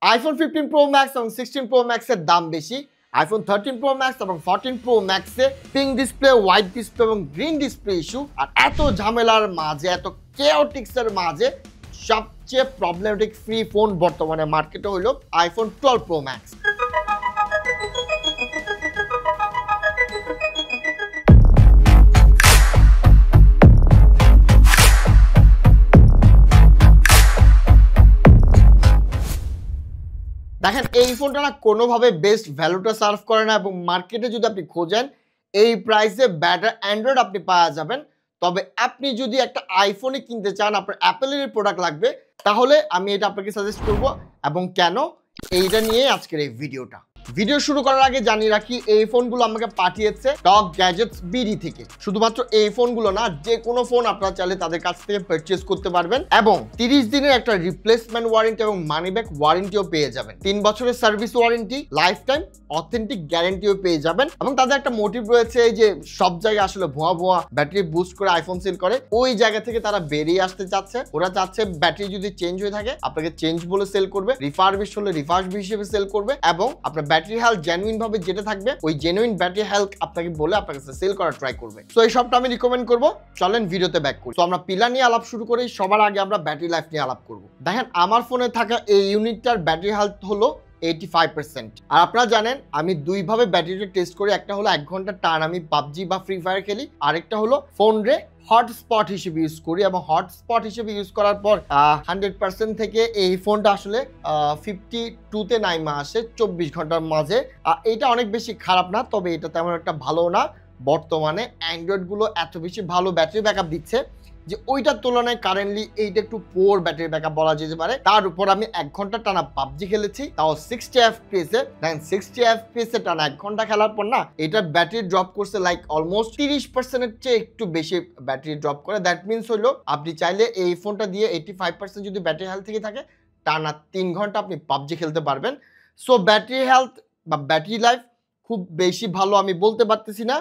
IPhone 15 pro max এবং 16 pro ম্যাক্সের দাম বেশি। আইফোন 13 প্রো ম্যাক্স এবং 14 প্রো ম্যাক্সে পিঙ্ক ডিসপ্লে, হোয়াইট ডিসপ্লে এবং গ্রিন ডিসপ্লে ইস্যু। আর এত ঝামেলার মাঝে, এত কেওটিক্সের মাঝে সবচেয়ে প্রবলেমেটিক ফ্রি ফোন বর্তমানে মার্কেটে হলো আইফোন 12 প্রো ম্যাক্স। দেখেন, এই ফোনটা না কোনোভাবে বেস্ট ভ্যালুটা সার্ভ করে না, এবং মার্কেটে যদি আপনি খোঁজেন এই প্রাইসে বেটার অ্যান্ড্রয়েড আপনি পাওয়া যাবেন। তবে আপনি যদি একটা আইফোনই কিনতে চান, আপনার অ্যাপেলের প্রোডাক্ট লাগবে, তাহলে আমি এটা আপনাকে সাজেস্ট করব। এবং কেন, এইটা নিয়ে আজকের এই ভিডিওটা। ভিডিও শুরু করার আগে জানিয়ে রাখি, এই ফোনগুলো আমাকে পাঠিয়েছে টক গ্যাজেটস বিডি থেকে। শুধুমাত্র এই ফোনগুলো না, যে কোনো ফোন আপনারা চাইলে তাদের কাছ থেকে পারচেজ করতে পারবেন, এবং 30 দিনের একটা রিপ্লেসমেন্ট ওয়ারেন্টি এবং মানি ব্যাক ওয়ারেন্টিও পেয়ে যাবেন। 3 বছরের service warranty, life time authentic গ্যারান্টিও পেয়ে যাবেন। এবং তাদের একটা মোটিভ রয়েছে যে সব জায়গায় আসলে ভুয়া ভুয়া ব্যাটারি বুস্ট করে আইফোন সেল করে, ওই জায়গা থেকে তারা বেরিয়ে আসতে চাচ্ছে। ওরা চাচ্ছে ব্যাটারি যদি চেঞ্জ হয়ে থাকে আপনাকে চেঞ্জ বলে সেল করবে, রিফারবিশ হলে রিফারবিশ হিসেবে সেল করবে, এবং আপনার ব্যাটারি হেলথ জেনুইন ভাবে যেটা থাকবে ওই জেনুইন ব্যাটারি হেলথ আপনাকে বলে আপনার কাছে সেল করার ট্রাই করবে। সো এই সবটা আমি রিকমেন্ড করব। চলেন ভিডিওতে ব্যাক করি। তো আমরা পিলার নিয়ে আলাপ শুরু করি। সবার আগে আমরা ব্যাটারি লাইফ নিয়ে আলাপ করব। দেখেন, আমার ফোনে থাকা এই ইউনিটটার ব্যাটারি হেলথ হলো 85%। আর আপনারা জানেন আমি দুইভাবে ব্যাটারিটা টেস্ট করি। একটা হলো 1 ঘন্টা টান আমি পাবজি বা ফ্রি ফায়ার খেলি, আরেকটা হলো ফোন রে হটস্পট হিসেবে ইউজ করি। এবং হটস্পট হিসেবে ইউজ করার পর 100% থেকে এই ফোনটা আসলে 52-তে নাইমা আসে 24 ঘন্টার মাঝে। এটা অনেক বেশি খারাপ না, তবে এটা তেমন একটা ভালো না। বর্তমানে অ্যান্ড্রয়েডগুলো এত বেশি ভালো ব্যাটারি ব্যাকআপ দিচ্ছে যে ওইটার তুলনায় কারেন্টলি এইটা একটু পোর ব্যাটারি ব্যাকআপ বলা যেতে পারে। তার উপর আমি 1 ঘন্টা টানা পাবজি খেলেছি, তাও 60 FPS এ। দেখেন, 60 FPS এ টানা 1 ঘন্টা খেলার পর না এটার ব্যাটারি ড্রপ করছে লাইক অলমোস্ট 30% এর চেয়ে একটু বেশি ব্যাটারি ড্রপ করে। দ্যাট মিনস হলো আপনি চাইলে এই ফোনটা দিয়ে 85% যদি ব্যাটারি হেলথ থেকে থাকে, টানা 3 ঘন্টা আপনি পাবজি খেলতে পারবেন। সো ব্যাটারি হেলথ বা ব্যাটারি লাইফ খুব বেশি ভালো আমি বলতে পারতেছি না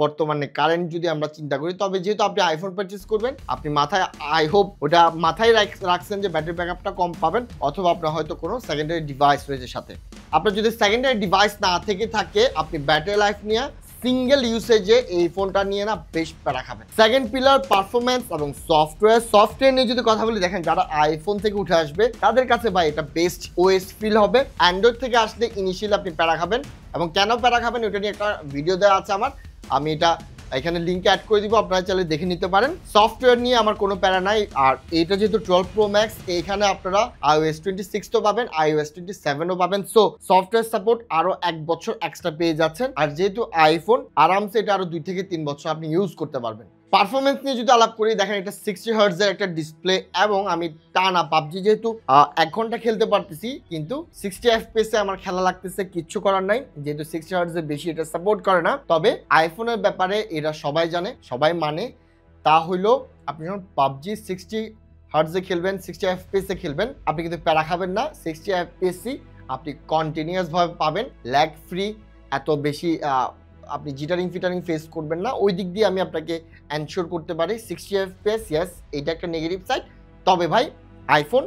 বর্তমানে কারেন্ট যদি আমরা চিন্তা করি। তবে যেহেতু আপনি আইফোন পারচেজ করবেন, আপনি মাথায় আই হোপ ওটা মাথায় রাখছেন যে ব্যাটারি ব্যাকআপটা কম পাবেন, অথবা আপনার হয়তো কোনো সেকেন্ডারি ডিভাইস রয়েছে সাথে। আপনার যদি সেকেন্ডারি ডিভাইস না থেকে থাকে, আপনি ব্যাটারি লাইফ নিয়ে সিঙ্গেল ইউসেজে এই ফোনটা নিয়ে না বেশ প্যারা খাবেন। সেকেন্ড পিলার পারফরমেন্স এবং সফটওয়্যার নিয়ে যদি কথা বলি, দেখেন যারা আইফোন থেকে উঠে আসবে তাদের কাছে ভাই এটা বেস্ট ওএস ফিল হবে। অ্যান্ড্রয়েড থেকে আসলে ইনিশিয়ালি আপনি প্যারা খাবেন, এবং কেন প্যারা খাবেন ওটা নিয়ে একটা ভিডিও দেওয়া আছে আমার, আমি এটা এখানে লিঙ্কে অ্যাড করে দিব, আপনারা চাইলে দেখে নিতে পারেন। সফটওয়্যার নিয়ে আমার কোনো প্যারা নাই। আর এটা যেহেতু 12 প্রো ম্যাক্স, এখানে আপনারা iOS 26 তো পাবেন, iOS 27 ও পাবেন। সো সফটওয়্যার সাপোর্ট আরো 1 বছর এক্সট্রা পেয়ে যাচ্ছেন। আর যেহেতু আইফোন, আরামসে এটা আরো 2 থেকে 3 বছর আপনি ইউজ করতে পারবেন। পারফরমেন্স নিয়ে যদি আলাপ করি, দেখেন এটা 60 হার্টজ এর একটা ডিসপ্লে, এবং আমি টানা পাবজি যেহেতু 1 ঘন্টা খেলতে পারতেছি, কিন্তু 60 FPS এ আমার খেলা লাগতেছে, কিচ্ছু করার নাই, যেহেতু 60 হার্টজ এর বেশি এটা সাপোর্ট করে না। তবে আইফোনের ব্যাপারে এরা সবাই জানে, সবাই মানে, তা হইলো আপনি যখন পাবজি 60 হার্টজ এ খেলবেন, 60 FPS এ খেলবেন, আপনি কিন্তু প্যারা খাবেন না। 60 FPS আপনি কন্টিনিউয়াস ভাবে পাবেন, ল্যাগ ফ্রি, এত বেশি আপনি জিটারিং ফিটারিং ফেস করবেন না। ওই দিক দিয়ে আমি আপনাকে এনশিওর করতে পারি 60 FPS। ইয়েস, এটা একটা নেগেটিভ সাইড, তবে ভাই আইফোন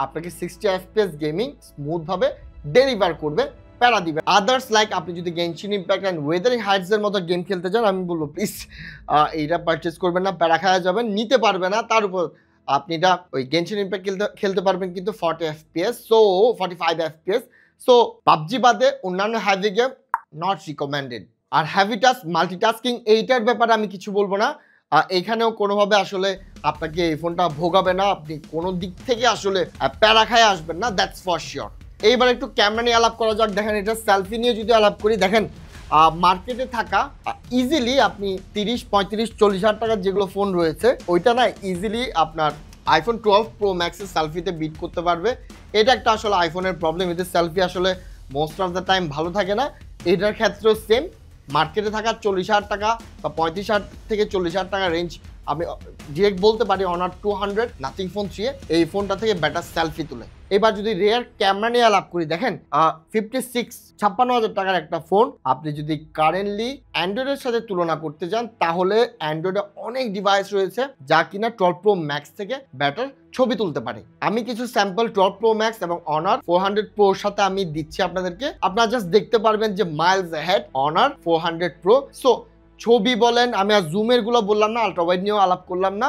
আপনাকে 60 FPS গেমিং স্মুথভাবে ডেলিভার করবে, প্যারা দিবে। আদার্স লাইক আপনি যদি গেনশিন ইম্প্যাক্ট অ্যান্ড ওয়েদারিং হাইটসের মতো গেম খেলতে চান, আমি বলবো প্লিজ এইটা পারচেস করবেন না, প্যারা খাওয়া যাবেন, নিতে পারবে না। তার উপর আপনি এটা ওই গেনশিন ইম্প্যাক্ট খেলতে পারবেন কিন্তু 40 FPS, so 45 FPS। So PUBG বাদে অন্যান্য হ্যাভি গেম নট রিকমেন্ডেড। আর হ্যাভিটাস মাল্টিটাস্কিং এইটার ব্যাপারে আমি কিছু বলবো না। এইখানেও কোনোভাবে আসলে আপনাকে এই ফোনটা ভোগাবে না, আপনি কোনো দিক থেকে আসলে প্যারা খায় আসবেন না, দ্যাটস ফর শিওর। এইবার একটু ক্যামেরা নিয়ে আলাপ করা যাক। দেখেন, এটা সেলফি নিয়ে যদি আলাপ করি, দেখেন মার্কেটে থাকা ইজিলি আপনি 30, 35, 40 হাজার টাকার যেগুলো ফোন রয়েছে, ওইটা না ইজিলি আপনার আইফোন 12 প্রো ম্যাক্সের সেলফিতে বিট করতে পারবে। এটা একটা আসলে আইফোনের প্রবলেম, এদের সেলফি আসলে মোস্ট অফ দ্য টাইম ভালো থাকে না। এটার ক্ষেত্রেও সেম, মার্কেটে থাকা 40 হাজার টাকা বা 35 হাজার থেকে 40 হাজার টাকা রেঞ্জ আমি ডিরেক্ট বলতে পারি অনার 200 নাথিং ফোন 3 এই ফোনটা থেকে বেটার সেলফি তুলে। এবার যদি রিয়ার ক্যামেরা নিয়ে আলাপ করি, দেখেন 56,000 টাকার একটা ফোন আপনি যদি কারেন্টলি অ্যান্ড্রয়েডের সাথে তুলনা করতে যান, তাহলে অ্যান্ড্রয়েডে অনেক ডিভাইস রয়েছে যা কিনা 12 Pro Max থেকে বেটার ছবি তুলতে পারে। আমি কিছু স্যাম্পল 12 Pro Max এবং অনার 400 Proর সাথে আমি দিচ্ছি আপনাদেরকে, আপনারা জাস্ট দেখতে পারবেন যে Miles head honour 400 Pro। So ছবি বলেন, আমি আর জুমের গুলো বললাম না, আলট্রা ওয়াইড নিয়েও আলাপ করলাম না,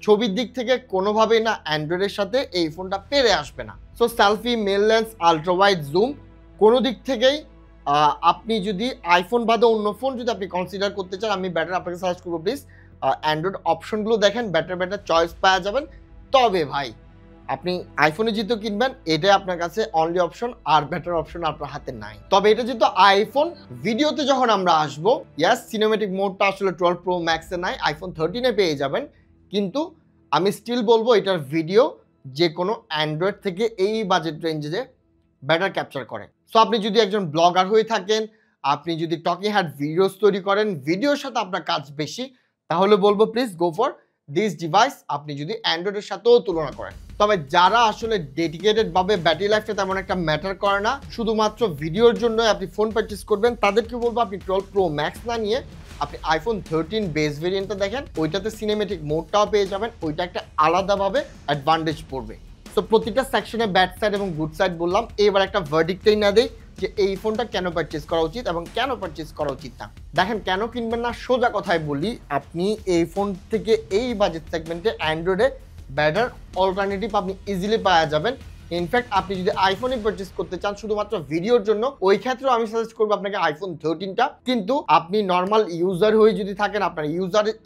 ছবির দিক থেকে কোনোভাবেই না অ্যান্ড্রয়েডের সাথে এই ফোনটা পেরে আসবে না। So selfie, main lens, ultra wide, zoom কোনো দিক থেকেই আপনি যদি আইফোন বাদে অন্য ফোন যদি আপনি কনসিডার করতে চান, আমি বেটার আপনাকে সাজেস্ট করবো প্লিজ অ্যান্ড্রয়েড অপশনগুলো দেখেন, বেটার চয়েস পাওয়া যাবেন। তবে ভাই আপনি আইফোনে যেহেতু কিনবেন, এটাই আপনার কাছে অনলি অপশন, আর বেটার অপশন আপনার হাতে নাই। তবে এটা যেহেতু আইফোন, ভিডিওতে যখন আমরা আসবো, ইয়াস সিনেমেটিক মোডটা আসলে 12 Pro Max এ নাই, আইফোন 13 এ পেয়ে যাবেন, কিন্তু আমি স্টিল বলবো এটার ভিডিও যে কোনো অ্যান্ড্রয়েড থেকে এই বাজেট রেঞ্জে বেটার ক্যাপচার করে। সো আপনি যদি একজন ব্লগার হয়ে থাকেন, আপনি যদি টকিং হেড ভিডিওস তৈরি করেন, ভিডিওর সাথে আপনার কাজ বেশি, তাহলে বলবো please go for this device, আপনি যদি অ্যান্ড্রয়েডের সাথেও তুলনা করেন। তবে যারা আসলে ডেডিকেটেড ভাবে ব্যাটারি লাইফে তেমন একটা ম্যাটার করে না, শুধুমাত্র ভিডিওর জন্য আপনি ফোন পারচেজ করবেন, তাদেরকে বলবো আপনি 12 Pro Max না নিয়ে আপনি আইফোন 13 বেস ভেরিয়েন্টটা দেখেন, ওইটাতে সিনেমেটিক মোডটাও পেয়ে যাবেন, ওইটা একটা আলাদাভাবে অ্যাডভান্টেজ পড়বে। সো প্রতিটা সেকশনে ব্যাড সাইড এবং গুড সাইড বললাম, এবার একটা ভার্ডিক্টই না দেই যে এই ফোনটা কেন পারচেজ করা উচিত এবং কেন পারচেজ করা উচিত না। দেখেন কেন কিনবেন না, সোজা কথায় বলি, আপনি এই ফোন থেকে এই বাজেট সেগমেন্টে অ্যান্ড্রয়েডে বেটার অল্টারনেটিভ আপনি ইজিলি পাওয়া যাবেন। ইনফ্যাক্ট আপনি যদি আইফোনে পারচেজ করতে চান শুধুমাত্র ভিডিওর জন্য, ওই ক্ষেত্রেও আমি সাজেস্ট করবো আপনাকে আইফোন 13টা। কিন্তু আপনি নর্মাল ইউজার হয়ে যদি থাকেন, আপনার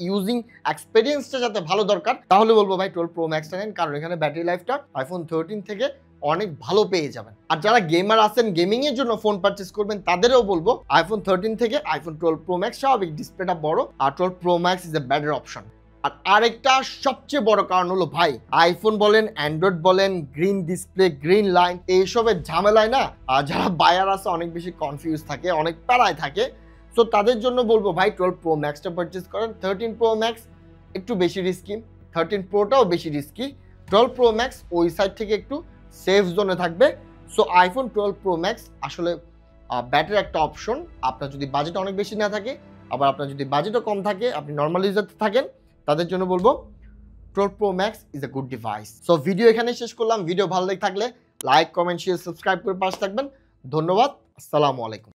ইউজিং এক্সপেরিয়েন্সটা যাতে ভালো দরকার, তাহলে বলবো ভাই 12 Pro Max নেন, কারণ এখানে ব্যাটারি লাইফটা আইফোন 13 থেকে অনেক ভালো পেয়ে যাবেন। আর যারা গেমার আছেন, গেমিং এর জন্য ফোন পারচেজ করবেন, তাদেরও বলবো আইফোন 13 থেকে আইফোন 12 Pro Max, স্বাভাবিক ডিসপ্লেটা বড়, আর 12 Pro Max is a better option. আর আরেকটা সবচেয়ে বড় কারণ হলো ভাই, আইফোন বলেন, অ্যান্ড্রয়েড বলেন, গ্রিন ডিসপ্লে, গ্রিন লাইন, এইসবের ঝামেলায় না যারা বায়ার আছে অনেক বেশি কনফিউজ থাকে, অনেক প্যারায় থাকে। সো তাদের জন্য বলবো ভাই 12 Pro Maxটা পারচেজ করেন। 13 Pro Max একটু বেশি রিস্কি, 13 Proটাও বেশি রিস্কি, 12 Pro Max ওই সাইড থেকে একটু সেফ জোনে থাকবে। সো আইফোন 12 Pro Max আসলে ব্যাটার একটা অপশন, আপনার যদি বাজেট অনেক বেশি না থাকে, আবার আপনার যদি বাজেটও কম থাকে, আপনি নর্মাল ইউজার থাকেন, তাদের জন্য বলবো 12 Pro Max is a good device. So video এখানে শেষ করলাম। ভিডিও ভালো লেগে থাকলে লাইক, কমেন্ট, শেয়ার, সাবস্ক্রাইব করে পাশে থাকবেন। ধন্যবাদ, আসসালামু আলাইকুম।